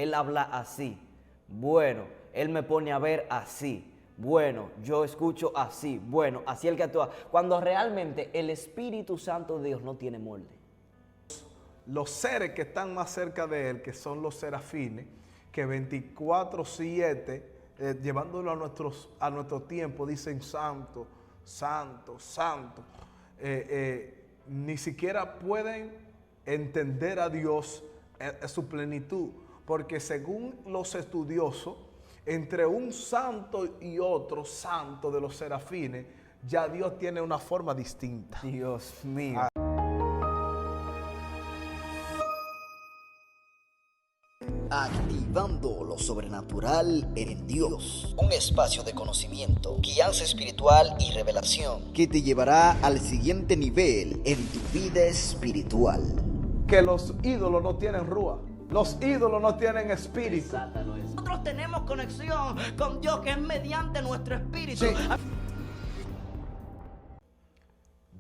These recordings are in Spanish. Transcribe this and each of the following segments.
él habla así. Bueno, él me pone a ver así. Bueno, yo escucho así. Bueno, así el que actúa. Cuando realmente el Espíritu Santo de Dios no tiene molde. Los seres que están más cerca de él, que son los serafines, que 24/7, llevándolo a nuestro tiempo, dicen santo, santo, santo. Ni siquiera pueden entender a Dios en su plenitud, porque según los estudiosos, entre un santo y otro santo de los serafines, ya Dios tiene una forma distinta. Dios mío. Activando lo sobrenatural en Dios. Un espacio de conocimiento, guianza espiritual y revelación que te llevará al siguiente nivel en tu vida espiritual. Que los ídolos no tienen rúa. Los ídolos no tienen espíritu. Nosotros tenemos conexión con Dios, que es mediante nuestro espíritu. Sí.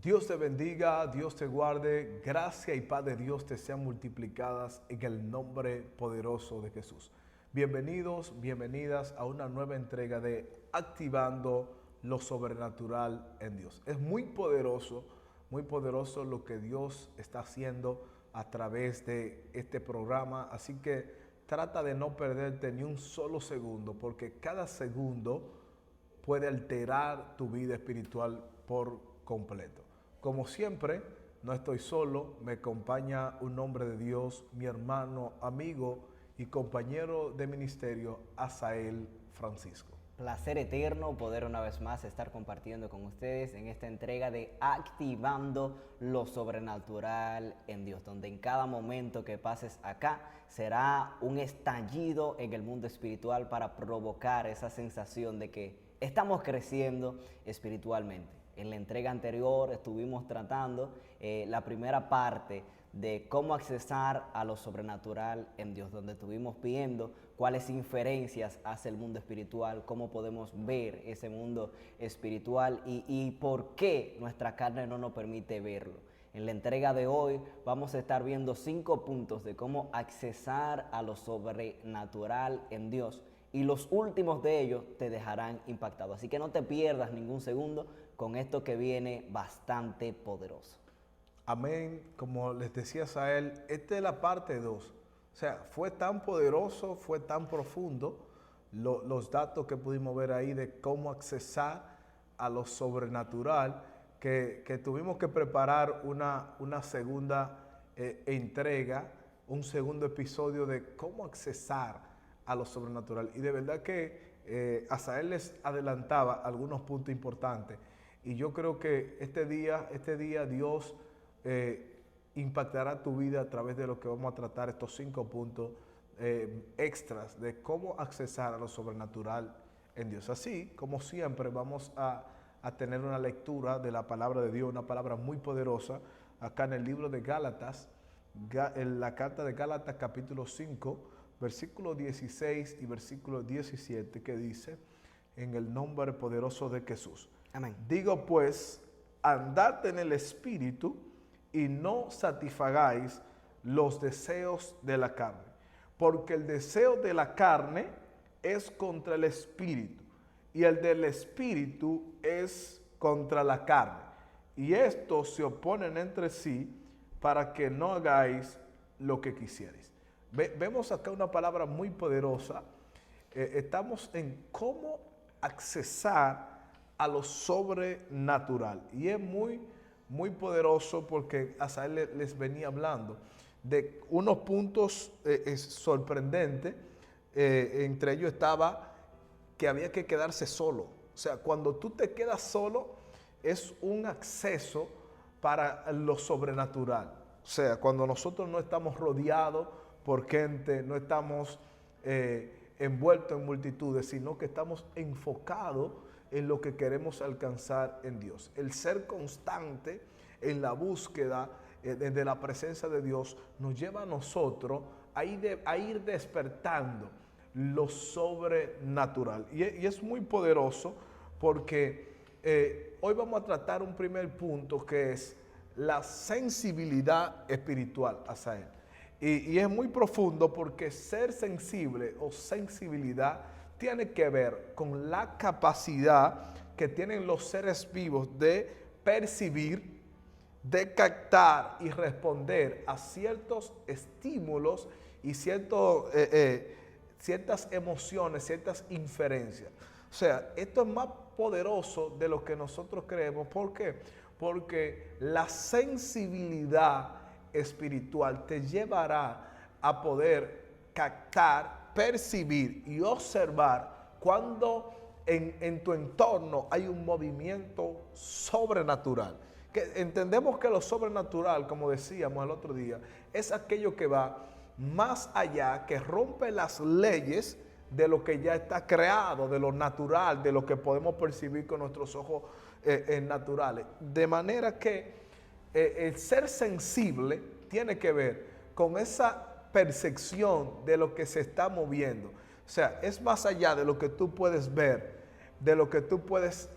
Dios te bendiga, Dios te guarde, gracia y paz de Dios te sean multiplicadas en el nombre poderoso de Jesús. Bienvenidos, bienvenidas a una nueva entrega de Activando lo Sobrenatural en Dios. Es muy poderoso lo que Dios está haciendo a través de este programa, así que trata de no perderte ni un solo segundo, porque cada segundo puede alterar tu vida espiritual por completo. Como siempre, no estoy solo, me acompaña un hombre de Dios, mi hermano, amigo y compañero de ministerio, Asael Francisco. Placer eterno poder una vez más estar compartiendo con ustedes en esta entrega de Activando lo Sobrenatural en Dios, donde en cada momento que pases acá será un estallido en el mundo espiritual para provocar esa sensación de que estamos creciendo espiritualmente. En la entrega anterior estuvimos tratando la primera parte de cómo accesar a lo sobrenatural en Dios, donde estuvimos viendo cuáles inferencias hace el mundo espiritual, cómo podemos ver ese mundo espiritual y por qué nuestra carne no nos permite verlo. En la entrega de hoy vamos a estar viendo 5 puntos de cómo accesar a lo sobrenatural en Dios, y los últimos de ellos te dejarán impactado. Así que no te pierdas ningún segundo con esto que viene bastante poderoso. Amén. Como les decía a él, esta es la parte 2. O sea, fue tan poderoso, fue tan profundo los datos que pudimos ver ahí de cómo accesar a lo sobrenatural, que tuvimos que preparar una segunda entrega, un segundo episodio de cómo accesar a lo sobrenatural. Y de verdad que Asael les adelantaba algunos puntos importantes. Y yo creo que este día Dios impactará tu vida a través de lo que vamos a tratar, estos 5 puntos extras de cómo accesar a lo sobrenatural en Dios. Así como siempre vamos a tener una lectura de la palabra de Dios, una palabra muy poderosa, acá en el libro de Gálatas, en la carta de Gálatas capítulo 5, versículo 16 y versículo 17, que dice: en el nombre poderoso de Jesús. Amén. Digo pues, andad en el Espíritu y no satisfagáis los deseos de la carne, porque el deseo de la carne es contra el Espíritu y el del Espíritu es contra la carne, y estos se oponen entre sí para que no hagáis lo que quisierais. Vemos acá una palabra muy poderosa. Estamos en cómo accesar a lo sobrenatural, y es muy poderoso porque Asael les venía hablando de unos puntos sorprendentes. Entre ellos estaba que había que quedarse solo. O sea, cuando tú te quedas solo es un acceso para lo sobrenatural. O sea, cuando nosotros no estamos rodeados por gente, no estamos envueltos en multitudes, sino que estamos enfocados en lo que queremos alcanzar en Dios. El ser constante en la búsqueda de la presencia de Dios nos lleva a nosotros a ir despertando lo sobrenatural. Y es muy poderoso porque hoy vamos a tratar un primer punto, que es la sensibilidad espiritual, Asael. Y es muy profundo porque ser sensible o sensibilidad tiene que ver con la capacidad que tienen los seres vivos de percibir, de captar y responder a ciertos estímulos y ciertas emociones, ciertas inferencias. O sea, esto es más poderoso de lo que nosotros creemos. ¿Por qué? Porque la sensibilidad espiritual te llevará a poder captar, percibir y observar cuando en tu entorno hay un movimiento sobrenatural. Que entendemos que lo sobrenatural, como decíamos el otro día, es aquello que va más allá, que rompe las leyes de lo que ya está creado, de lo natural, de lo que podemos percibir con nuestros ojos naturales. De manera que el ser sensible tiene que ver con esa percepción de lo que se está moviendo. O sea, es más allá de lo que tú puedes ver, de lo que tú puedes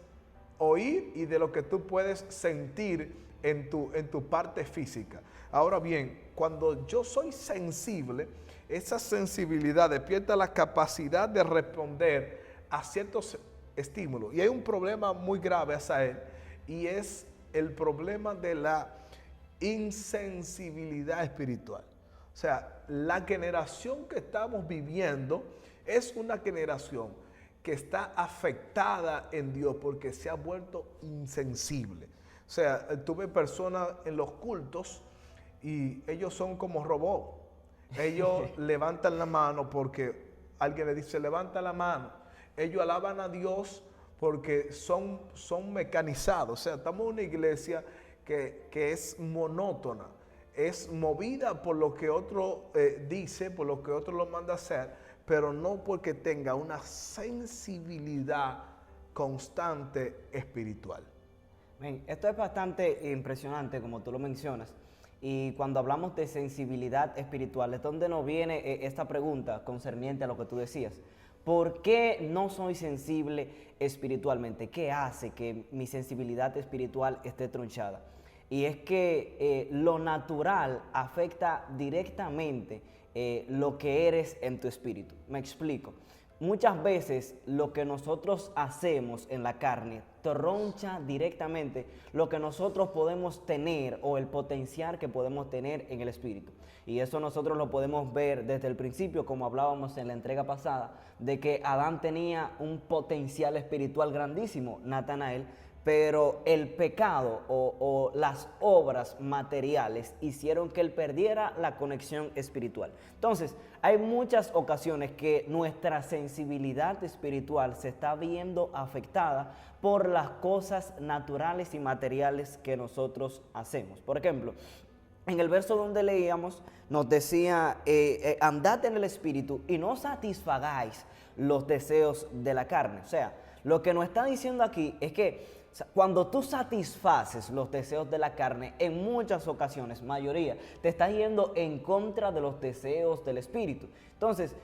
oír y de lo que tú puedes sentir en tu parte física. Ahora bien, cuando yo soy sensible, esa sensibilidad despierta la capacidad de responder a ciertos estímulos. Y hay un problema muy grave hacia él, y es el problema de la insensibilidad espiritual. O sea, la generación que estamos viviendo es una generación que está afectada en Dios porque se ha vuelto insensible. O sea, tuve personas en los cultos y ellos son como robots. Ellos levantan la mano porque alguien le dice, levanta la mano. Ellos alaban a Dios porque son mecanizados. O sea, estamos en una iglesia que es monótona, es movida por lo que otro dice, por lo que otro lo manda a hacer, pero no porque tenga una sensibilidad constante espiritual. Bien, esto es bastante impresionante, como tú lo mencionas. Y cuando hablamos de sensibilidad espiritual, es donde nos viene esta pregunta concerniente a lo que tú decías. ¿Por qué no soy sensible espiritualmente? ¿Qué hace que mi sensibilidad espiritual esté tronchada? Y es que lo natural afecta directamente lo que eres en tu espíritu. Me explico. Muchas veces lo que nosotros hacemos en la carne troncha directamente lo que nosotros podemos tener o el potencial que podemos tener en el espíritu. Y eso nosotros lo podemos ver desde el principio, como hablábamos en la entrega pasada, de que Adán tenía un potencial espiritual grandísimo, Natanael, pero el pecado o las obras materiales hicieron que él perdiera la conexión espiritual. Entonces, hay muchas ocasiones que nuestra sensibilidad espiritual se está viendo afectada por las cosas naturales y materiales que nosotros hacemos. Por ejemplo, en el verso donde leíamos, nos decía, andad en el espíritu y no satisfagáis los deseos de la carne. O sea, lo que nos está diciendo aquí es que cuando tú satisfaces los deseos de la carne, en muchas ocasiones, mayoría, te estás yendo en contra de los deseos del espíritu. Entonces,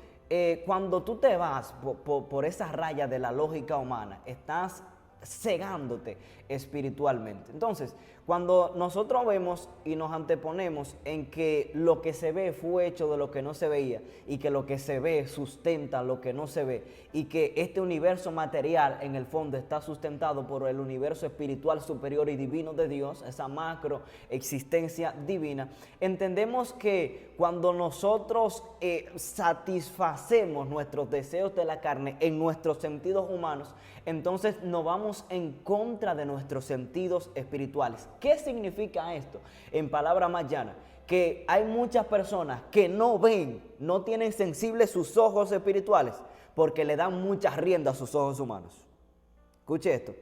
cuando tú te vas por esa raya de la lógica humana, estás cegándote espiritualmente. Entonces, cuando nosotros vemos y nos anteponemos en que lo que se ve fue hecho de lo que no se veía y que lo que se ve sustenta lo que no se ve y que este universo material en el fondo está sustentado por el universo espiritual superior y divino de Dios, esa macro existencia divina, entendemos que cuando nosotros satisfacemos nuestros deseos de la carne en nuestros sentidos humanos, entonces nos vamos en contra de nuestros sentidos espirituales. ¿Qué significa esto? En palabras más llanas, que hay muchas personas que no ven, no tienen sensibles sus ojos espirituales porque le dan muchas riendas a sus ojos humanos. Escuche esto.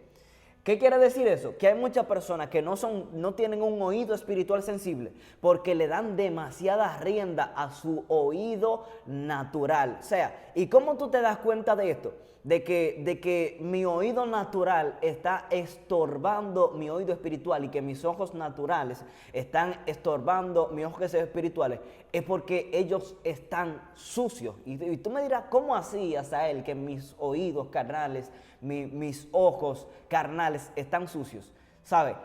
¿Qué quiere decir eso? Que hay muchas personas que no tienen un oído espiritual sensible porque le dan demasiada rienda a su oído natural. O sea, ¿y cómo tú te das cuenta de esto? De que mi oído natural está estorbando mi oído espiritual y que mis ojos naturales están estorbando mis ojos espirituales, es porque ellos están sucios. Y tú me dirás, ¿cómo así, Asael, que mis oídos carnales, mis ojos carnales están sucios? ¿Sabe?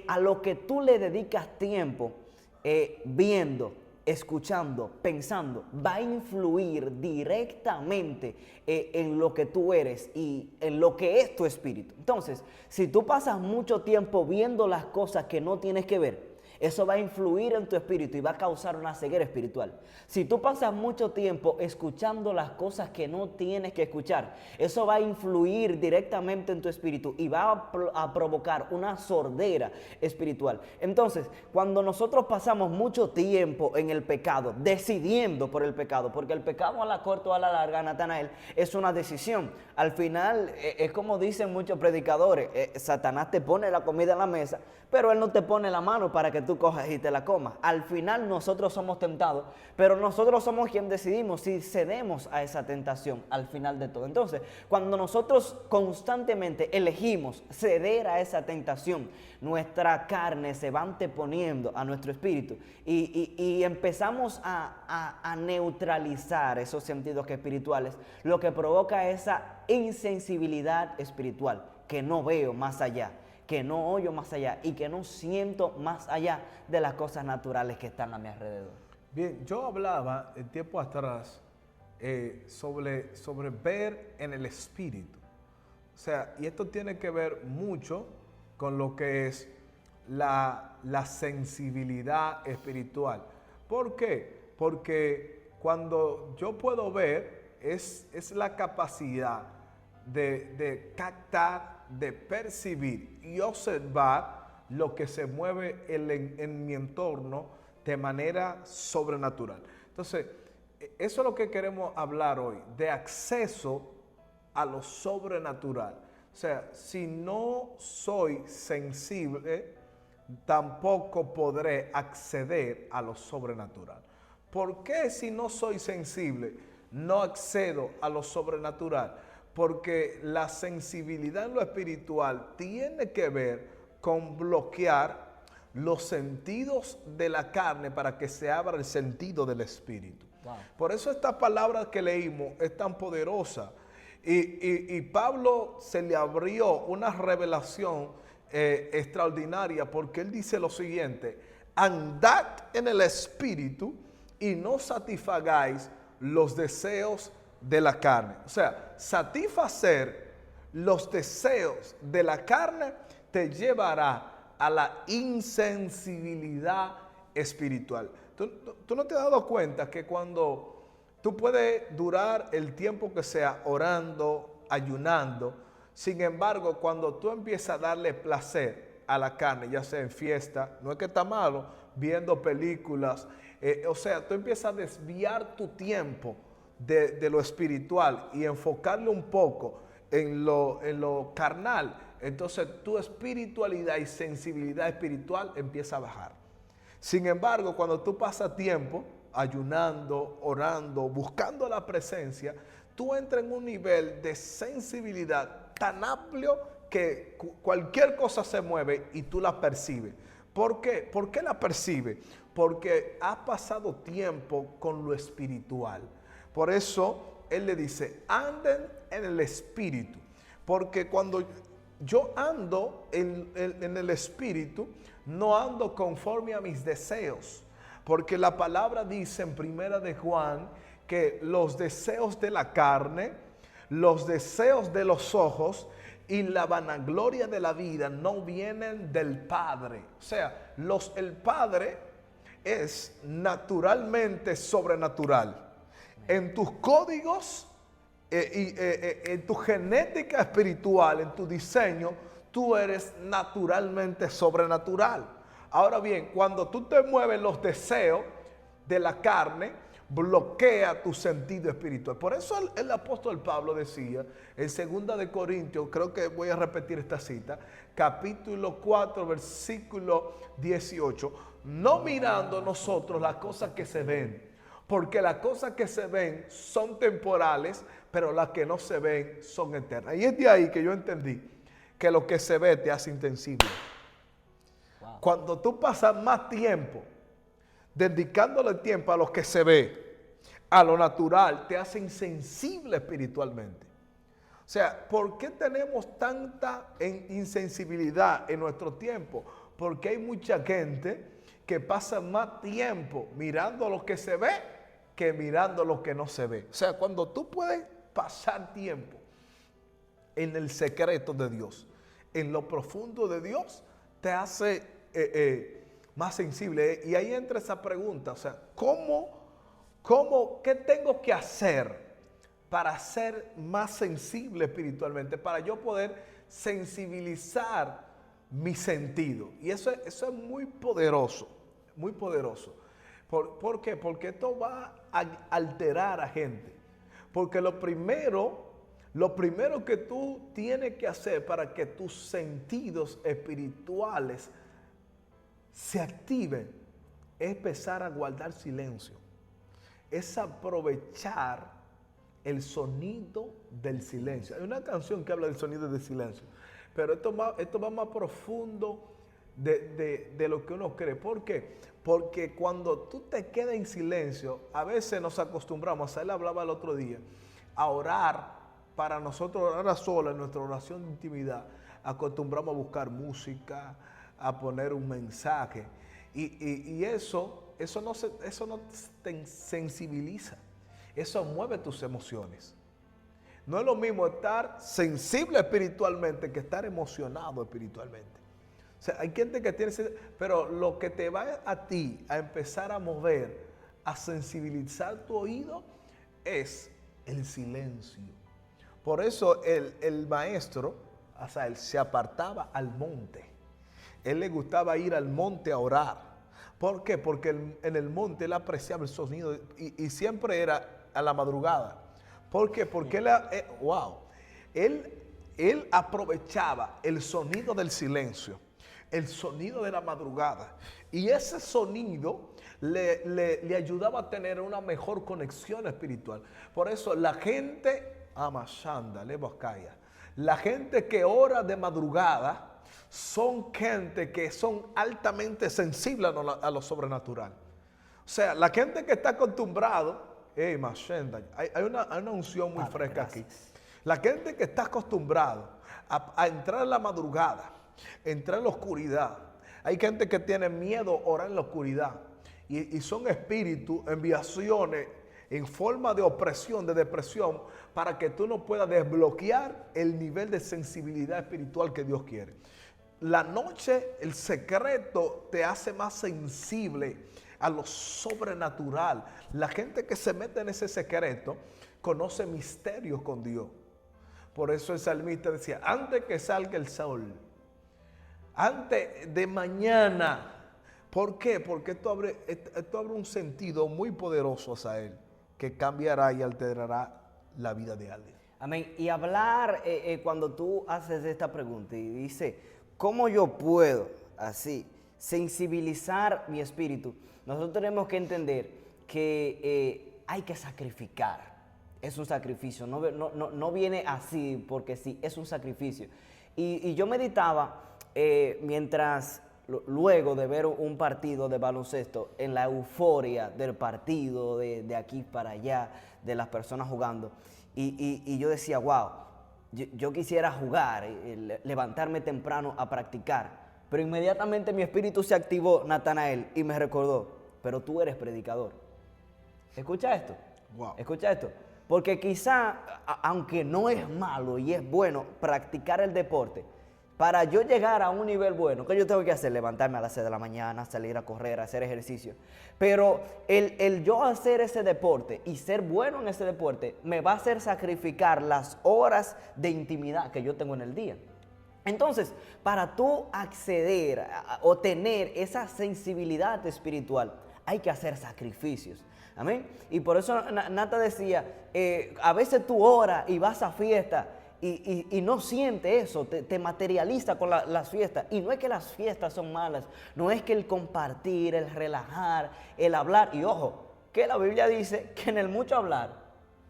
A lo que tú le dedicas tiempo viendo, escuchando, pensando, va a influir directamente en lo que tú eres y en lo que es tu espíritu. Entonces, si tú pasas mucho tiempo viendo las cosas que no tienes que ver, eso va a influir en tu espíritu y va a causar una ceguera espiritual. Si tú pasas mucho tiempo escuchando las cosas que no tienes que escuchar, eso va a influir directamente en tu espíritu y va a provocar una sordera espiritual. Entonces, cuando nosotros pasamos mucho tiempo en el pecado, decidiendo por el pecado, porque el pecado a la corta o a la larga, Natanael, es una decisión. Al final, es como dicen muchos predicadores, Satanás te pone la comida en la mesa, pero él no te pone la mano para que tú cojas y te la comas. Al final nosotros somos tentados, pero nosotros somos quien decidimos si cedemos a esa tentación al final de todo. Entonces, cuando nosotros constantemente elegimos ceder a esa tentación, nuestra carne se va anteponiendo a nuestro espíritu y empezamos a neutralizar esos sentidos espirituales, lo que provoca esa insensibilidad espiritual, que no veo más allá, que no oyo más allá y que no siento más allá de las cosas naturales que están a mi alrededor. Bien, yo hablaba en tiempo atrás sobre ver en el espíritu. O sea, y esto tiene que ver mucho con lo que es la sensibilidad espiritual. ¿Por qué? Porque cuando yo puedo ver, es la capacidad de captar, de percibir y observar lo que se mueve en mi entorno de manera sobrenatural. Entonces, eso es lo que queremos hablar hoy, de acceso a lo sobrenatural. O sea, si no soy sensible, tampoco podré acceder a lo sobrenatural. ¿Por qué si no soy sensible, no accedo a lo sobrenatural? Porque la sensibilidad en lo espiritual tiene que ver con bloquear los sentidos de la carne para que se abra el sentido del espíritu. Wow. Por eso esta palabra que leímos es tan poderosa. Y Pablo se le abrió una revelación extraordinaria, porque él dice lo siguiente: andad en el espíritu y no satisfagáis los deseos de la carne. O sea, satisfacer los deseos de la carne te llevará a la insensibilidad espiritual. ¿Tú no te has dado cuenta que cuando tú puedes durar el tiempo que sea orando, ayunando, sin embargo, cuando tú empiezas a darle placer a la carne, ya sea en fiesta, no es que está malo, viendo películas, o sea, tú empiezas a desviar tu tiempo de lo espiritual y enfocarlo un poco en lo carnal, entonces tu espiritualidad y sensibilidad espiritual empieza a bajar. Sin embargo, cuando tú pasas tiempo ayunando, orando, buscando la presencia, tú entras en un nivel de sensibilidad tan amplio que cualquier cosa se mueve y tú la percibes. ¿Por qué? ¿Por qué la percibes? Porque has pasado tiempo con lo espiritual. Por eso él le dice, anden en el espíritu. Porque cuando yo ando en el espíritu, no ando conforme a mis deseos. Porque la palabra dice en Primera de Juan que los deseos de la carne, los deseos de los ojos y la vanagloria de la vida no vienen del Padre. O sea, el Padre es naturalmente sobrenatural. En tus códigos, en tu genética espiritual, en tu diseño, tú eres naturalmente sobrenatural. Ahora bien, cuando tú te mueves los deseos de la carne, bloquea tu sentido espiritual. Por eso el apóstol Pablo decía en 2 de Corintios, creo que voy a repetir esta cita, capítulo 4, versículo 18, no mirando nosotros las cosas que se ven, porque las cosas que se ven son temporales, pero las que no se ven son eternas. Y es de ahí que yo entendí que lo que se ve te hace insensible. Wow. Cuando tú pasas más tiempo dedicándole tiempo a lo que se ve, a lo natural, te hace insensible espiritualmente. O sea, ¿por qué tenemos tanta insensibilidad en nuestro tiempo? Porque hay mucha gente que pasan más tiempo mirando lo que se ve que mirando lo que no se ve. O sea, cuando tú puedes pasar tiempo en el secreto de Dios, en lo profundo de Dios, te hace más sensible. Y ahí entra esa pregunta, o sea, ¿qué tengo que hacer para ser más sensible espiritualmente? Para yo poder sensibilizar mi sentido. Y eso es muy poderoso, muy poderoso. ¿Por qué? Porque esto va a alterar a gente. Porque lo primero que tú tienes que hacer para que tus sentidos espirituales se activen es empezar a guardar silencio. Es aprovechar el sonido del silencio. Hay una canción que habla del sonido del silencio, pero esto va más profundo de lo que uno cree. ¿Por qué? Porque cuando tú te quedas en silencio, a veces nos acostumbramos, él hablaba el otro día, a orar. Para nosotros orar a solas, en nuestra oración de intimidad, acostumbramos a buscar música, a poner un mensaje. Y eso no te sensibiliza. Eso mueve tus emociones. No es lo mismo estar sensible espiritualmente que estar emocionado espiritualmente. O sea, hay gente que tiene... Pero lo que te va a ti a empezar a mover, a sensibilizar tu oído, es el silencio. Por eso el maestro, Asael, se apartaba al monte. Él le gustaba ir al monte a orar. ¿Por qué? Porque en el monte él apreciaba el sonido y siempre era a la madrugada. ¿Por qué? Porque él aprovechaba el sonido del silencio, el sonido de la madrugada. Y ese sonido le ayudaba a tener una mejor conexión espiritual. Por eso la gente... La gente que ora de madrugada son gente que son altamente sensibles a lo sobrenatural. O sea, la gente que está acostumbrado, hay una unción muy fresca aquí. La gente que está acostumbrado a entrar en la madrugada, entrar en la oscuridad. Hay gente que tiene miedo a orar en la oscuridad. Y son espíritus, enviaciones en forma de opresión, de depresión, para que tú no puedas desbloquear el nivel de sensibilidad espiritual que Dios quiere. La noche, el secreto te hace más sensible a lo sobrenatural. La gente que se mete en ese secreto conoce misterios con Dios. Por eso el salmista decía, antes que salga el sol, antes de mañana. ¿Por qué? Porque esto abre un sentido muy poderoso a él, que cambiará y alterará la vida de alguien. Amén. Y hablar, cuando tú haces esta pregunta y dices, ¿cómo yo puedo así sensibilizar mi espíritu? Nosotros tenemos que entender que hay que sacrificar. Es un sacrificio, no viene así porque sí, es un sacrificio. Y yo meditaba mientras... Luego de ver un partido de baloncesto, en la euforia del partido, de aquí para allá, de las personas jugando, y yo decía, wow, yo quisiera jugar, levantarme temprano a practicar, pero inmediatamente mi espíritu se activó, Natanael, y me recordó, pero tú eres predicador. Escucha esto, escucha esto, porque quizá, aunque no es malo y es bueno practicar el deporte, para yo llegar a un nivel bueno, ¿qué yo tengo que hacer? Levantarme a las 6 de la mañana, salir a correr, hacer ejercicio. Pero el yo hacer ese deporte y ser bueno en ese deporte me va a hacer sacrificar las horas de intimidad que yo tengo en el día. Entonces, para tú acceder o tener esa sensibilidad espiritual, hay que hacer sacrificios. Amén. Y por eso Nata decía, a veces tú oras y vas a fiesta. Y no siente eso, te materializa con las fiestas. Y no es que las fiestas son malas, no es que el compartir, el relajar, el hablar. Y ojo, que la Biblia dice que en el mucho hablar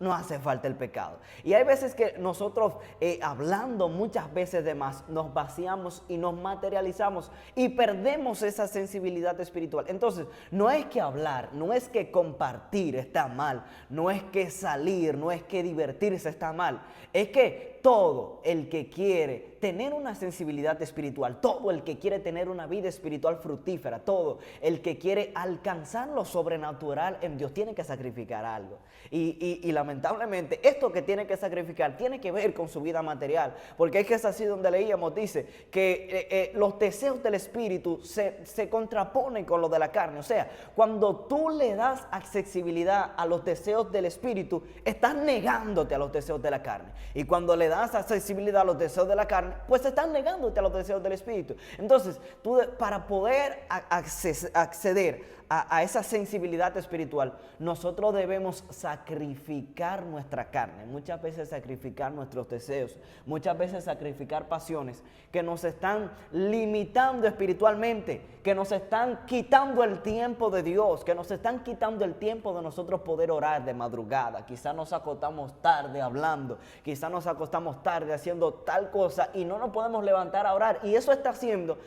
no hace falta el pecado. Y hay veces que nosotros, hablando muchas veces de más, nos vaciamos y nos materializamos y perdemos esa sensibilidad espiritual. Entonces, no es que hablar, no es que compartir está mal, no es que salir, no es que divertirse está mal, es que todo el que quiere tener una sensibilidad espiritual, todo el que quiere tener una vida espiritual fructífera, todo el que quiere alcanzar lo sobrenatural en Dios, tiene que sacrificar algo. Y lamentablemente esto que tiene que sacrificar tiene que ver con su vida material, porque es que es así donde leíamos, dice que los deseos del espíritu se contraponen con los de la carne. O sea, cuando tú le das accesibilidad a los deseos del espíritu, estás negándote a los deseos de la carne. Y cuando le das accesibilidad a los deseos de la carne, pues estás negándote a los deseos del espíritu. Entonces, tú para poder acceder a esa sensibilidad espiritual, nosotros debemos sacrificar nuestra carne, muchas veces sacrificar nuestros deseos, muchas veces sacrificar pasiones que nos están limitando espiritualmente, que nos están quitando el tiempo de Dios, que nos están quitando el tiempo de nosotros poder orar de madrugada. Quizás nos acostamos tarde hablando, quizás nos acostamos tarde haciendo tal cosa y no nos podemos levantar a orar, y eso está haciendo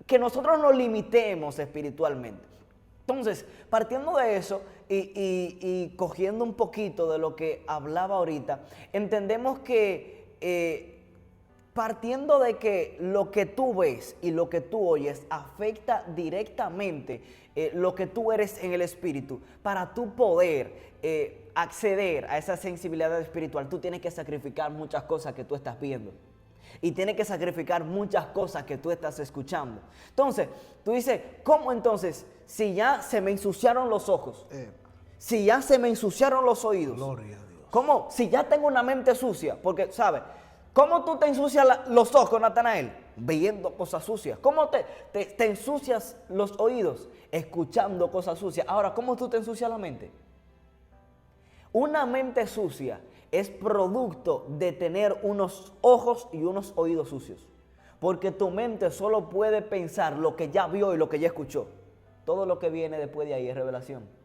que nosotros nos limitemos espiritualmente. Entonces, partiendo de eso y cogiendo un poquito de lo que hablaba ahorita, entendemos que partiendo de que lo que tú ves y lo que tú oyes afecta directamente lo que tú eres en el espíritu, para tú poder acceder a esa sensibilidad espiritual, tú tienes que sacrificar muchas cosas que tú estás viendo. Y tienes que sacrificar muchas cosas que tú estás escuchando. Entonces, tú dices, ¿cómo entonces? Si ya se me ensuciaron los ojos, si ya se me ensuciaron los oídos, Gloria a Dios. ¿Cómo? Si ya tengo una mente sucia, porque, ¿sabes? ¿Cómo tú te ensucias los ojos, Natanael? Viendo cosas sucias. ¿Cómo te ensucias los oídos? Escuchando cosas sucias. Ahora, ¿cómo tú te ensucias la mente? Una mente sucia es producto de tener unos ojos y unos oídos sucios. Porque tu mente solo puede pensar lo que ya vio y lo que ya escuchó. Todo lo que viene después de ahí es revelación.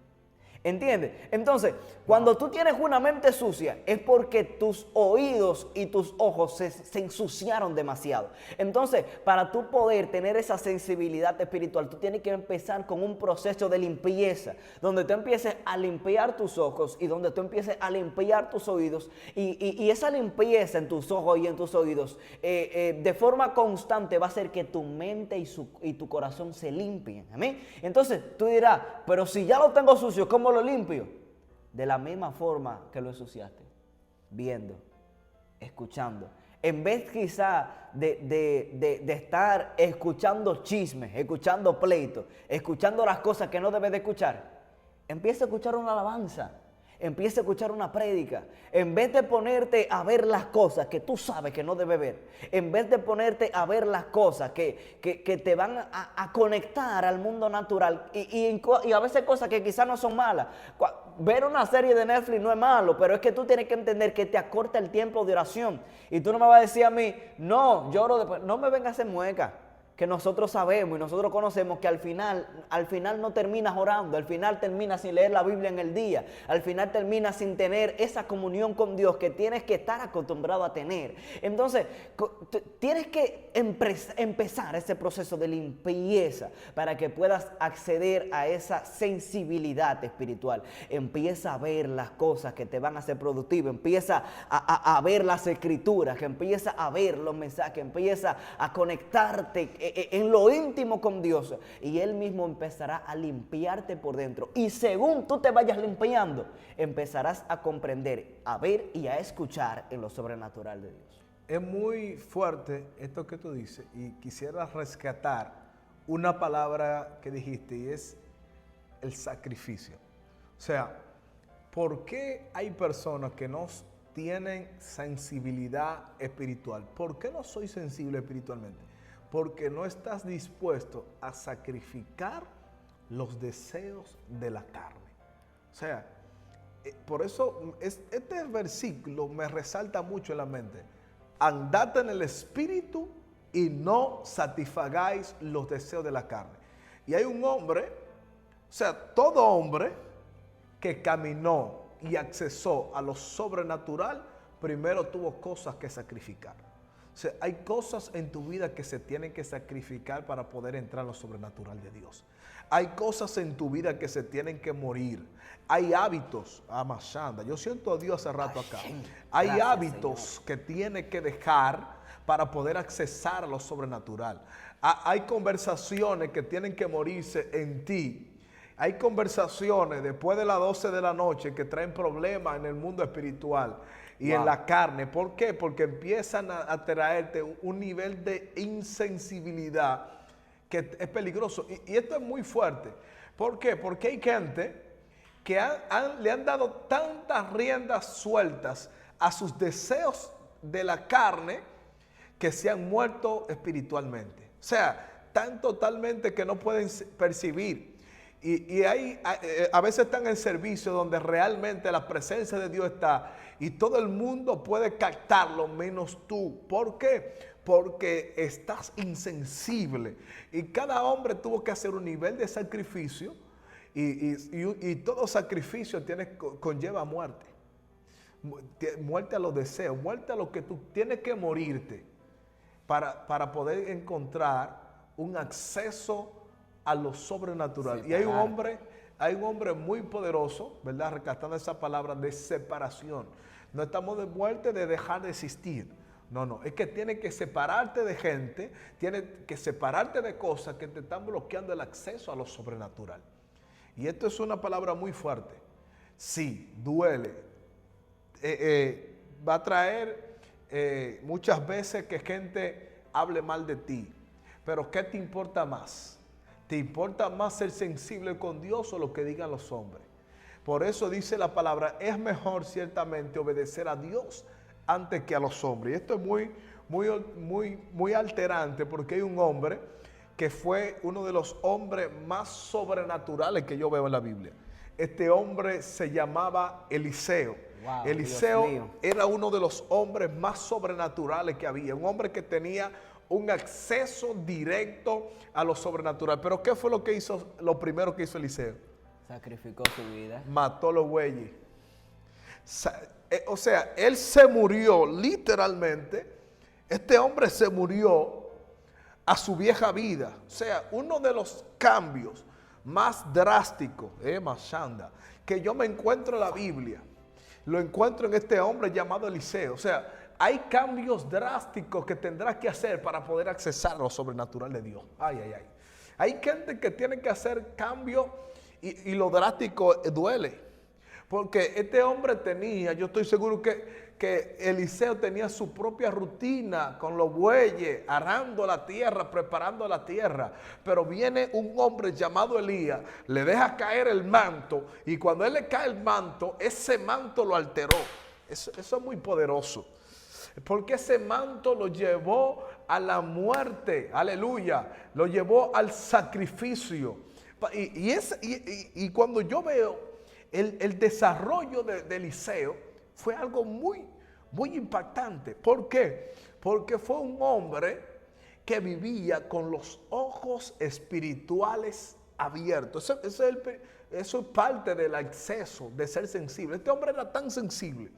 ¿Entiendes? Entonces, cuando tú tienes una mente sucia, es porque tus oídos y tus ojos se ensuciaron demasiado. Entonces, para tú poder tener esa sensibilidad espiritual, tú tienes que empezar con un proceso de limpieza, donde tú empieces a limpiar tus ojos y donde tú empieces a limpiar tus oídos. Y esa limpieza en tus ojos y en tus oídos, de forma constante, va a hacer que tu mente y tu corazón se limpien. ¿Amén? Entonces, tú dirás, pero si ya lo tengo sucio, ¿cómo lo limpio? De la misma forma que lo ensuciaste, viendo, escuchando. En vez quizá de estar escuchando chismes, escuchando pleitos, escuchando las cosas que no debes de escuchar, empieza a escuchar una alabanza, empieza a escuchar una prédica. En vez de ponerte a ver las cosas que tú sabes que no debes ver, en vez de ponerte a ver las cosas que te van a conectar al mundo natural y a veces cosas que quizás no son malas. Ver una serie de Netflix no es malo, pero es que tú tienes que entender que te acorta el tiempo de oración. Y tú no me vas a decir a mí, no, lloro después. No me vengas a hacer mueca. Que nosotros sabemos y nosotros conocemos que al final no terminas orando, al final terminas sin leer la Biblia en el día, al final terminas sin tener esa comunión con Dios que tienes que estar acostumbrado a tener. Entonces, tienes que empezar ese proceso de limpieza para que puedas acceder a esa sensibilidad espiritual. Empieza a ver las cosas que te van a hacer productivo, empieza a ver las escrituras, que empieza a ver los mensajes, empieza a conectarte en lo íntimo con Dios, y Él mismo empezará a limpiarte por dentro. Y según tú te vayas limpiando, empezarás a comprender, a ver y a escuchar en lo sobrenatural de Dios. Es muy fuerte esto que tú dices, y quisiera rescatar una palabra que dijiste, y es el sacrificio. O sea, ¿por qué hay personas que no tienen sensibilidad espiritual? ¿Por qué no soy sensible espiritualmente? Porque no estás dispuesto a sacrificar los deseos de la carne. O sea, por eso este versículo me resalta mucho en la mente. Andad en el espíritu y no satisfagáis los deseos de la carne. Y hay un hombre, o sea, todo hombre que caminó y accesó a lo sobrenatural, primero tuvo cosas que sacrificar. O sea, hay cosas en tu vida que se tienen que sacrificar para poder entrar a lo sobrenatural de Dios. Hay cosas en tu vida que se tienen que morir. Hay hábitos, Amashanda, yo siento a Dios hace rato acá. Hay hábitos que tiene que dejar para poder accesar a lo sobrenatural. Hay conversaciones que tienen que morirse en ti. Hay conversaciones después de las 12 de la noche que traen problemas en el mundo espiritual y en la carne. ¿Por qué? Porque empiezan a traerte un nivel de insensibilidad que es peligroso. Y esto es muy fuerte. ¿Por qué? Porque hay gente que le han dado tantas riendas sueltas a sus deseos de la carne que se han muerto espiritualmente. O sea, tan totalmente que no pueden percibir. Y a veces están en servicio donde realmente la presencia de Dios está y todo el mundo puede captarlo menos tú. ¿Por qué? Porque estás insensible. Y cada hombre tuvo que hacer un nivel de sacrificio y todo sacrificio conlleva muerte. Muerte a los deseos, muerte a lo que tú tienes que morirte para poder encontrar un acceso a lo sobrenatural. Y hay un hombre muy poderoso, ¿verdad? Rescatando esa palabra de separación. No estamos de muerte de dejar de existir. No, es que tienes que separarte de gente, tienes que separarte de cosas que te están bloqueando el acceso a lo sobrenatural. Y esto es una palabra muy fuerte. Sí, duele. Va a traer muchas veces que gente hable mal de ti. Pero ¿qué te importa más? ¿Te importa más ser sensible con Dios o lo que digan los hombres? Por eso dice la palabra, es mejor ciertamente obedecer a Dios antes que a los hombres. Y esto es muy alterante porque hay un hombre que fue uno de los hombres más sobrenaturales que yo veo en la Biblia. Este hombre se llamaba Eliseo. Wow, Eliseo era uno de los hombres más sobrenaturales que había. Un hombre que tenía un acceso directo a lo sobrenatural. Pero ¿qué fue lo primero que hizo Eliseo? Sacrificó su vida. Mató los bueyes. O sea, él se murió literalmente. Este hombre se murió a su vieja vida. O sea, uno de los cambios más drásticos, Mashanda, que yo me encuentro en la Biblia, lo encuentro en este hombre llamado Eliseo. O sea, hay cambios drásticos que tendrás que hacer para poder accesar a lo sobrenatural de Dios. Hay gente que tiene que hacer cambios y lo drástico duele. Porque este hombre tenía, yo estoy seguro que Eliseo tenía su propia rutina con los bueyes, arando la tierra, preparando la tierra. Pero viene un hombre llamado Elías, le deja caer el manto y cuando él le cae el manto, ese manto lo alteró. Eso es muy poderoso. Porque ese manto lo llevó a la muerte, aleluya, lo llevó al sacrificio. Y cuando yo veo el desarrollo de Eliseo, fue algo muy impactante. ¿Por qué? Porque fue un hombre que vivía con los ojos espirituales abiertos. Eso es parte del acceso, de ser sensible. Este hombre era tan sensible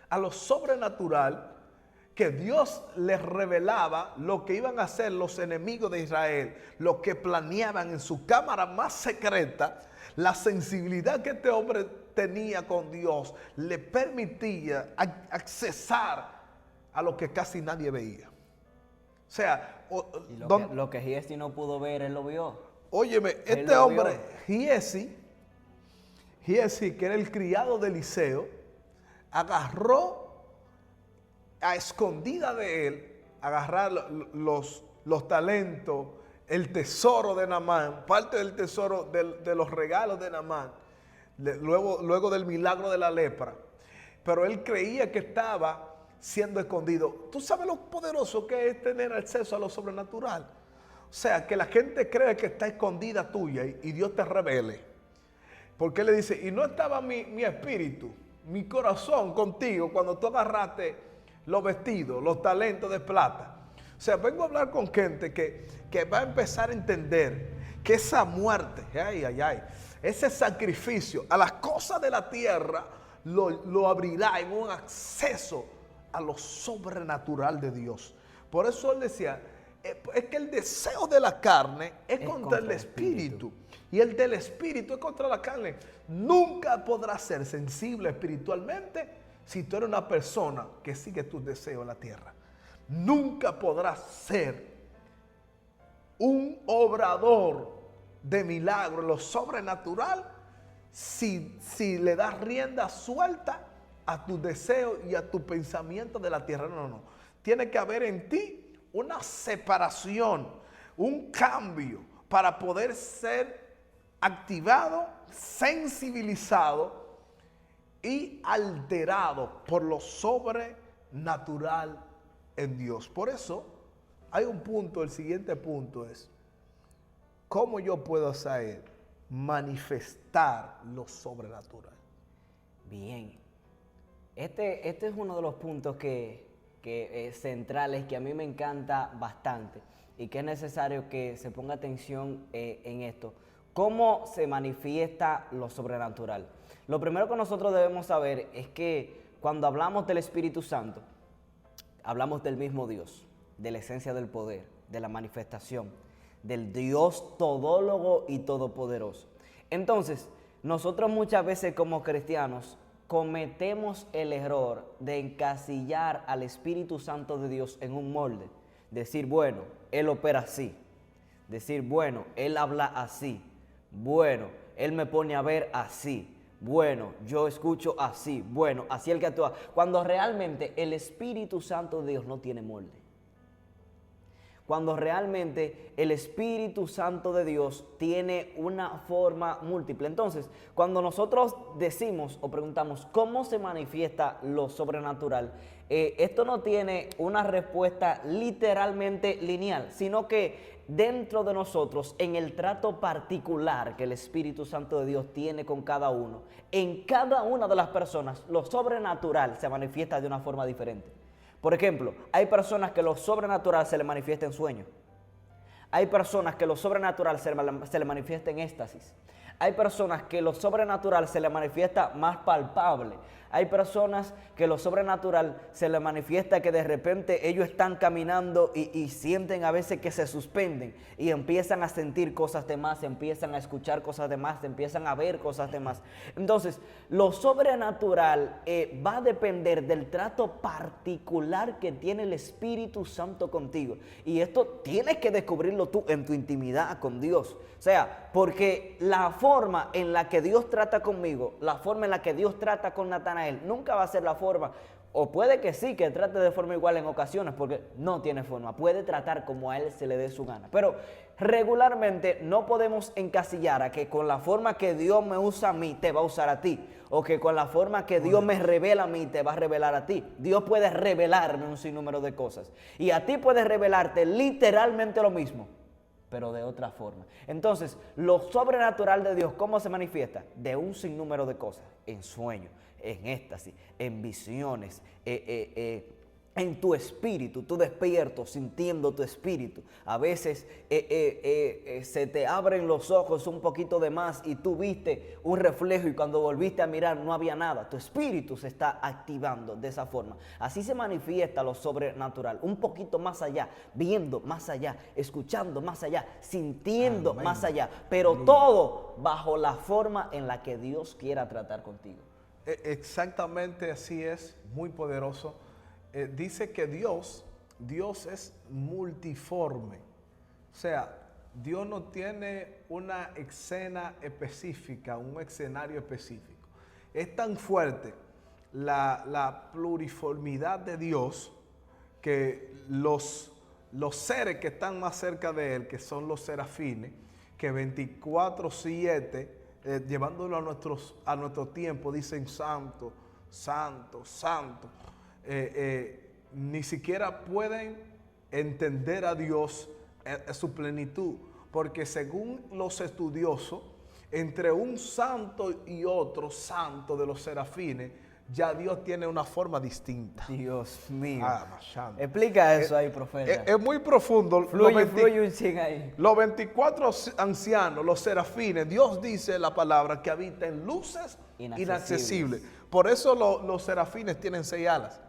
a lo sobrenatural que Dios les revelaba lo que iban a hacer los enemigos de Israel, lo que planeaban en su cámara más secreta. La sensibilidad que este hombre tenía con Dios le permitía accesar a lo que casi nadie veía. O sea, lo que Giesi no pudo ver, él lo vio. Óyeme, este hombre, Giesi, que era el criado de Eliseo, agarró a escondida de él, agarrar los talentos, el tesoro de Naamán, parte del tesoro de los regalos de Naamán, luego del milagro de la lepra. Pero él creía que estaba siendo escondido. ¿Tú sabes lo poderoso que es tener acceso a lo sobrenatural? O sea, que la gente cree que está escondida tuya y Dios te revele. Porque él le dice, y no estaba mi espíritu, mi corazón contigo cuando tú agarraste los vestidos, los talentos de plata. O sea, vengo a hablar con gente que va a empezar a entender que esa muerte, ese sacrificio a las cosas de la tierra lo abrirá en un acceso a lo sobrenatural de Dios. Por eso él decía, es que el deseo de la carne es contra el espíritu. Y el del espíritu es contra la carne. Nunca podrás ser sensible espiritualmente si tú eres una persona que sigue tus deseos en la tierra. Nunca podrás ser un obrador de milagro en lo sobrenatural si le das rienda suelta a tus deseos y a tu pensamiento de la tierra. No. Tiene que haber en ti una separación, un cambio para poder ser activado, sensibilizado y alterado por lo sobrenatural en Dios. Por eso hay un punto, el siguiente punto es, ¿cómo yo puedo hacer manifestar lo sobrenatural? Bien, este es uno de los puntos centrales que a mí me encanta bastante y que es necesario que se ponga atención en esto. ¿Cómo se manifiesta lo sobrenatural? Lo primero que nosotros debemos saber es que cuando hablamos del Espíritu Santo, hablamos del mismo Dios, de la esencia del poder, de la manifestación, del Dios todólogo y todopoderoso. Entonces, nosotros muchas veces como cristianos cometemos el error de encasillar al Espíritu Santo de Dios en un molde. Decir, bueno, Él opera así. Decir, bueno, Él habla así. Bueno, Él me pone a ver así. Bueno, yo escucho así. Bueno, así el que actúa. Cuando realmente el Espíritu Santo de Dios no tiene molde. Cuando realmente el Espíritu Santo de Dios tiene una forma múltiple. Entonces, cuando nosotros decimos o preguntamos cómo se manifiesta lo sobrenatural, esto no tiene una respuesta literalmente lineal, sino que dentro de nosotros, en el trato particular que el Espíritu Santo de Dios tiene con cada uno, en cada una de las personas, lo sobrenatural se manifiesta de una forma diferente. Por ejemplo, hay personas que lo sobrenatural se le manifiesta en sueños. Hay personas que lo sobrenatural se le manifiesta en éxtasis. Hay personas que lo sobrenatural se le manifiesta más palpable. Hay personas que lo sobrenatural se le manifiesta que de repente ellos están caminando y sienten a veces que se suspenden y empiezan a sentir cosas de más, empiezan a escuchar cosas de más, empiezan a ver cosas de más. Entonces, lo sobrenatural va a depender del trato particular que tiene el Espíritu Santo contigo. Y esto tienes que descubrirlo tú en tu intimidad con Dios. O sea, porque la forma en la que Dios trata conmigo, la forma en la que Dios trata con Natanael, nunca va a ser la forma, o puede que sí, que trate de forma igual en ocasiones, porque no tiene forma, puede tratar como a él se le dé su gana. Pero regularmente no podemos encasillar a que con la forma que Dios me usa a mí, te va a usar a ti, o que con la forma que Dios me revela a mí, te va a revelar a ti. Dios puede revelarme un sinnúmero de cosas, y a ti puede revelarte literalmente lo mismo, pero de otra forma. Entonces, lo sobrenatural de Dios, ¿cómo se manifiesta? De un sinnúmero de cosas, en sueños, en éxtasis, en visiones, en tu espíritu, tú despierto, sintiendo tu espíritu. A veces se te abren los ojos un poquito de más y tú viste un reflejo y cuando volviste a mirar no había nada. Tu espíritu se está activando de esa forma. Así se manifiesta lo sobrenatural, un poquito más allá, viendo más allá, escuchando más allá, sintiendo más allá, pero todo bajo la forma en la que Dios quiera tratar contigo. Exactamente así es, muy poderoso. Dice que Dios es multiforme. O sea, Dios no tiene una escena específica, un escenario específico. Es tan fuerte la pluriformidad de Dios que los seres que están más cerca de Él, que son los serafines, que 24/7, llevándolo a nuestro tiempo, dicen santo, santo, santo. Ni siquiera pueden entender a Dios en su plenitud, porque según los estudiosos, entre un santo y otro santo de los serafines, ya Dios tiene una forma distinta. Dios mío. Machando. Explica eso ahí, profeta. Es muy profundo. Fluye un chin ahí. Los 24 ancianos, los serafines, Dios dice en la palabra que habitan en luces inaccesibles. Por eso los serafines tienen 6 alas.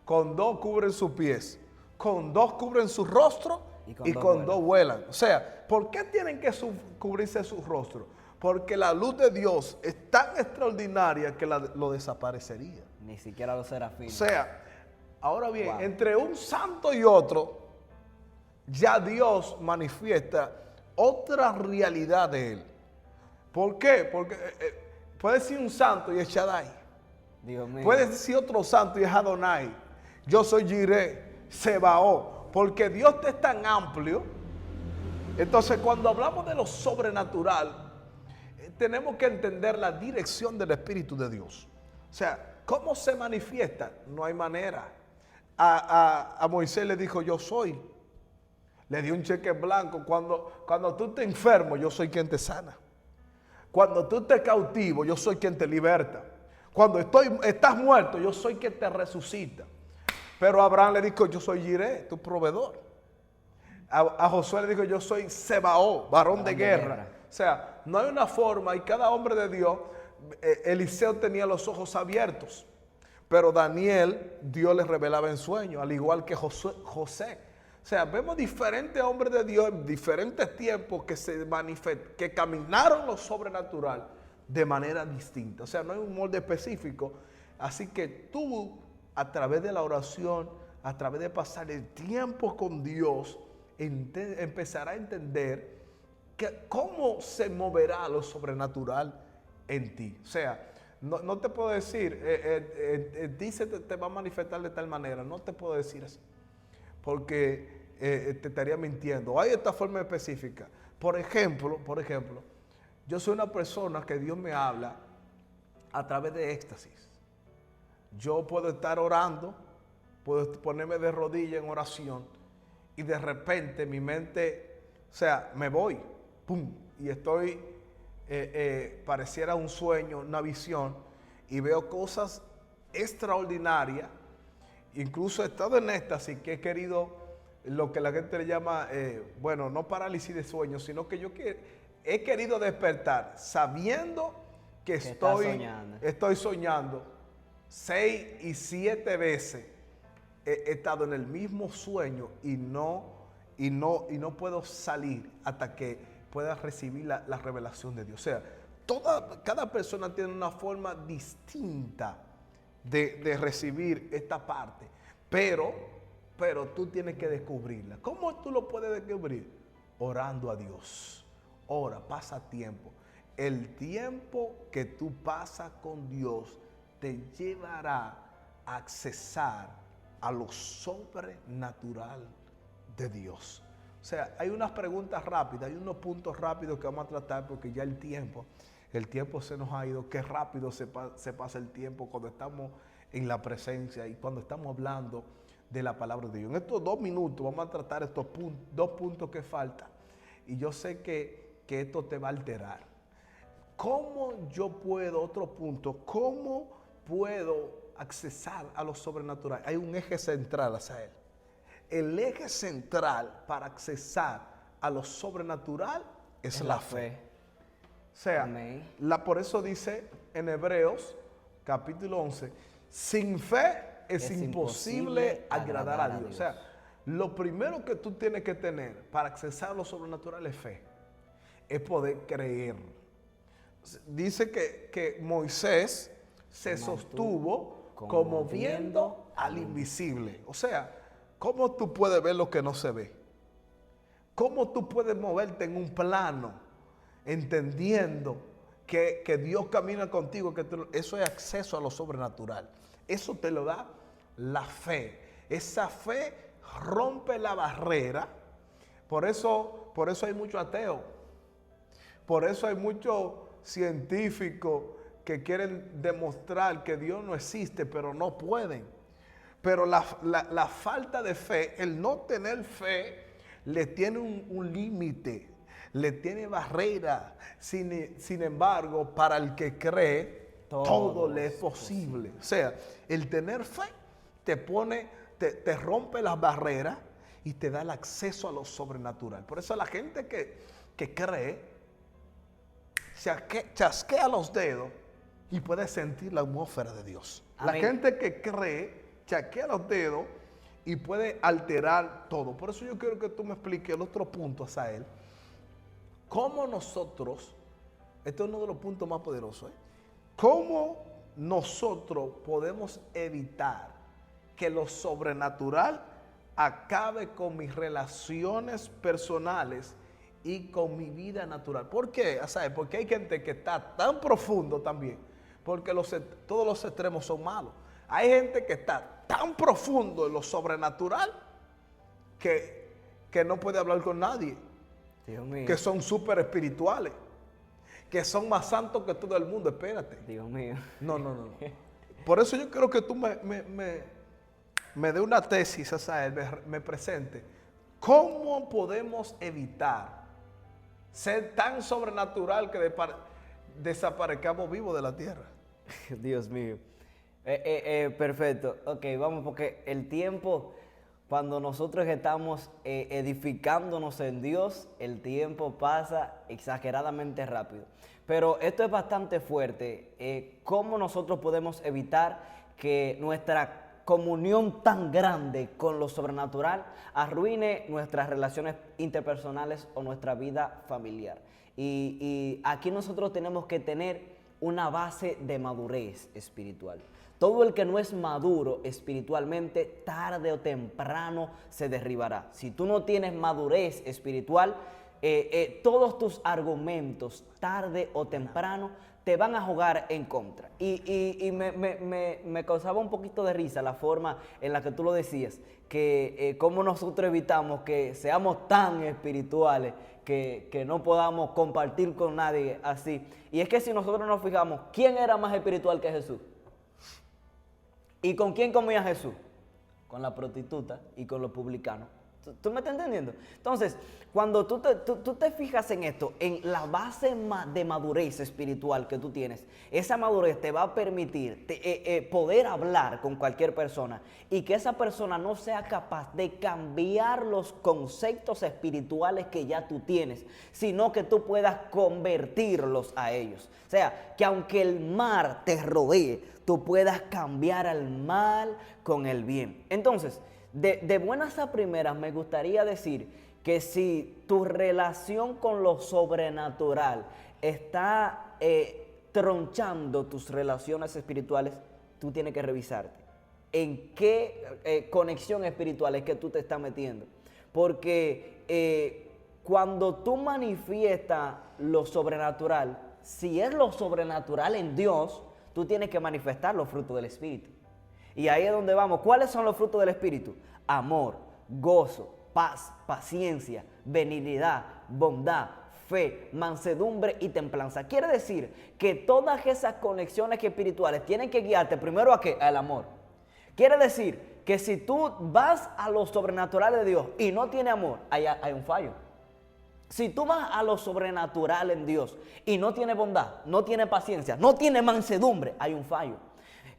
Con 2 cubren sus pies, con 2 cubren su rostro y con 2 vuelan. O sea, ¿por qué tienen que cubrirse su rostro? Porque la luz de Dios es tan extraordinaria que lo desaparecería. Ni siquiera los serafines. O sea, ahora bien, entre un santo y otro, ya Dios manifiesta otra realidad de él. ¿Por qué? Porque puede decir un santo y es Shaddai. Dios mío. Puede decir otro santo y es Adonai. Yo soy Jireh, Sebaot. Porque Dios es tan amplio. Entonces, cuando hablamos de lo sobrenatural, tenemos que entender la dirección del Espíritu de Dios. O sea, ¿cómo se manifiesta? No hay manera. A Moisés le dijo, yo soy. Le dio un cheque blanco. Cuando tú te enfermo, yo soy quien te sana. Cuando tú te cautivo, yo soy quien te liberta. Cuando estás muerto, yo soy quien te resucita. Pero Abraham le dijo, yo soy Jireh, tu proveedor. A Josué le dijo, yo soy Sebaot, varón de guerra. O sea, no hay una forma, y cada hombre de Dios, Eliseo tenía los ojos abiertos, pero Daniel, Dios le revelaba en sueños, al igual que José. O sea, vemos diferentes hombres de Dios en diferentes tiempos que caminaron lo sobrenatural de manera distinta. O sea, no hay un molde específico. Así que tú, a través de la oración, a través de pasar el tiempo con Dios, empezarás a entender cómo se moverá lo sobrenatural en ti. O sea, no te puedo decir, dice te va a manifestar de tal manera. No te puedo decir así, porque te estaría mintiendo. Hay esta forma específica. Por ejemplo, yo soy una persona que Dios me habla a través de éxtasis. Yo puedo estar orando, puedo ponerme de rodillas en oración y de repente mi mente, o sea, me voy, pum, y estoy, pareciera un sueño, una visión, y veo cosas extraordinarias. Incluso he estado en éxtasis, que he querido, lo que la gente le llama, no parálisis de sueño, sino que he querido despertar sabiendo que estoy soñando 6 y 7 veces. He estado en el mismo sueño y no puedo salir hasta que pueda recibir la revelación de Dios. O sea, cada persona tiene una forma distinta de recibir esta parte, pero tú tienes que descubrirla. ¿Cómo tú lo puedes descubrir? Orando a Dios. Ora, pasa tiempo. El tiempo que tú pasas con Dios te llevará a accesar a lo sobrenatural de Dios. O sea, hay unas preguntas rápidas, hay unos puntos rápidos que vamos a tratar porque ya el tiempo se nos ha ido. Qué rápido se pasa el tiempo cuando estamos en la presencia y cuando estamos hablando de la palabra de Dios. En estos 2 minutos vamos a tratar estos 2 puntos que faltan. Y yo sé que esto te va a alterar. ¿Cómo yo puedo, otro punto, cómo puedo accesar a lo sobrenatural? Hay un eje central hacia él. El eje central para accesar a lo sobrenatural es la fe. O sea, por eso dice en Hebreos capítulo 11, sin fe es imposible agradar a Dios. O sea, lo primero que tú tienes que tener para accesar a lo sobrenatural es fe. Es poder creer. Dice que Moisés se sostuvo como viendo al invisible. O sea, ¿cómo tú puedes ver lo que no se ve? ¿Cómo tú puedes moverte en un plano entendiendo que Dios camina contigo? Eso es acceso a lo sobrenatural. Eso te lo da la fe. Esa fe rompe la barrera. Por eso hay mucho ateo. Por eso hay muchos científicos que quieren demostrar que Dios no existe, pero no pueden. Pero la falta de fe, el no tener fe, le tiene un límite, le tiene barrera. Sin embargo, para el que cree, todo le es posible. O sea, el tener fe te pone, te rompe las barreras y te da el acceso a lo sobrenatural. Por eso la gente que cree, chasquea los dedos y puede sentir la atmósfera de Dios. La gente que cree, chasquea los dedos y puede alterar todo. Por eso yo quiero que tú me expliques el otro punto, Asael. Cómo nosotros, este es uno de los puntos más poderosos, cómo nosotros podemos evitar que lo sobrenatural acabe con mis relaciones personales y con mi vida natural. ¿Por qué? ¿Sabes? Porque hay gente que está tan profundo también, porque todos los extremos son malos. Hay gente que está tan profundo en lo sobrenatural que no puede hablar con nadie, Dios mío. que son súper espirituales, que son más santos que todo el mundo. Espérate. Dios mío. No. Por eso yo creo que tú me dé una tesis, me presente. ¿Cómo podemos evitar ser tan sobrenatural que desaparezcamos vivos de la tierra? Dios mío. Perfecto. Ok, vamos, porque el tiempo, cuando nosotros estamos edificándonos en Dios, el tiempo pasa exageradamente rápido. Pero esto es bastante fuerte. ¿Cómo nosotros podemos evitar que nuestra comunión tan grande con lo sobrenatural arruine nuestras relaciones interpersonales o nuestra vida familiar? Y aquí nosotros tenemos que tener una base de madurez espiritual. Todo el que no es maduro espiritualmente, tarde o temprano se derribará. Si tú no tienes madurez espiritual, todos tus argumentos, tarde o temprano, te van a jugar en contra. Y me causaba un poquito de risa la forma en la que tú lo decías, que cómo nosotros evitamos que seamos tan espirituales, que no podamos compartir con nadie así. Y es que si nosotros nos fijamos, ¿quién era más espiritual que Jesús? ¿Y con quién comía Jesús? Con la prostituta y con los publicanos. ¿Tú me estás entendiendo? Entonces, cuando tú te fijas en esto, en la base de madurez espiritual que tú tienes, esa madurez te va a permitir poder hablar con cualquier persona y que esa persona no sea capaz de cambiar los conceptos espirituales que ya tú tienes, sino que tú puedas convertirlos a ellos. O sea, que aunque el mar te rodee, tú puedas cambiar al mal con el bien. Entonces, de buenas a primeras me gustaría decir que si tu relación con lo sobrenatural está tronchando tus relaciones espirituales, tú tienes que revisarte. ¿En qué conexión espiritual es que tú te estás metiendo? Porque cuando tú manifiestas lo sobrenatural, si es lo sobrenatural en Dios, tú tienes que manifestar los frutos del Espíritu. Y ahí es donde vamos. ¿Cuáles son los frutos del Espíritu? Amor, gozo, paz, paciencia, benignidad, bondad, fe, mansedumbre y templanza. Quiere decir que todas esas conexiones espirituales tienen que guiarte primero ¿a qué? Al amor. Quiere decir que si tú vas a lo sobrenatural de Dios y no tienes amor, hay un fallo. Si tú vas a lo sobrenatural en Dios y no tienes bondad, no tienes paciencia, no tienes mansedumbre, hay un fallo.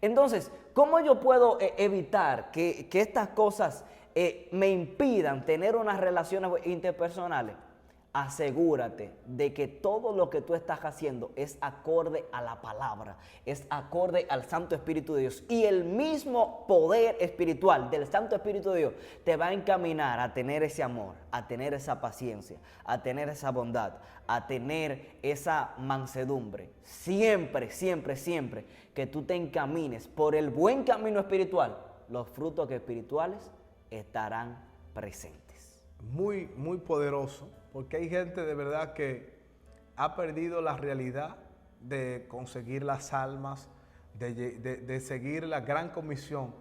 Entonces, ¿cómo yo puedo evitar que estas cosas me impidan tener unas relaciones interpersonales? Asegúrate de que todo lo que tú estás haciendo es acorde a la palabra, es acorde al Santo Espíritu de Dios. Y el mismo poder espiritual del Santo Espíritu de Dios te va a encaminar a tener ese amor, a tener esa paciencia, a tener esa bondad, a tener esa mansedumbre. Siempre, siempre, siempre que tú te encamines por el buen camino espiritual, los frutos espirituales estarán presentes. Muy, muy poderoso. Porque hay gente de verdad que ha perdido la realidad de conseguir las almas, de seguir la gran comisión,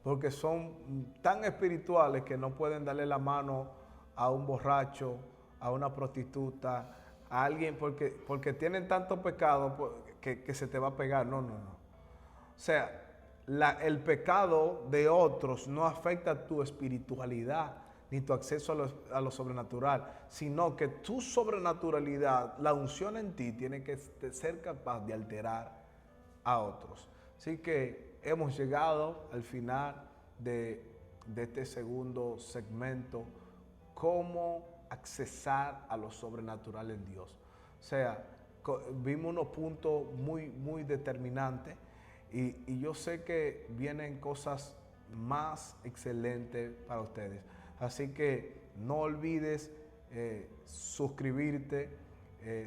porque son tan espirituales que no pueden darle la mano a un borracho, a una prostituta, a alguien, porque tienen tanto pecado que se te va a pegar. No. O sea, el pecado de otros no afecta tu espiritualidad ni tu acceso a lo sobrenatural, sino que tu sobrenaturalidad, la unción en ti, tiene que ser capaz de alterar a otros. Así que hemos llegado al final de este segundo segmento, cómo accesar a lo sobrenatural en Dios. O sea, vimos unos puntos muy determinantes y yo sé que vienen cosas más excelentes para ustedes. Así que no olvides suscribirte,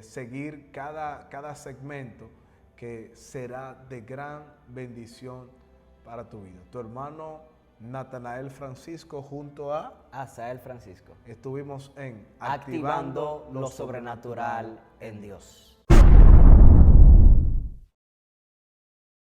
seguir cada segmento, que será de gran bendición para tu vida. Tu hermano Natanael Francisco junto a Asael Francisco. estuvimos en Activando lo sobrenatural en Dios.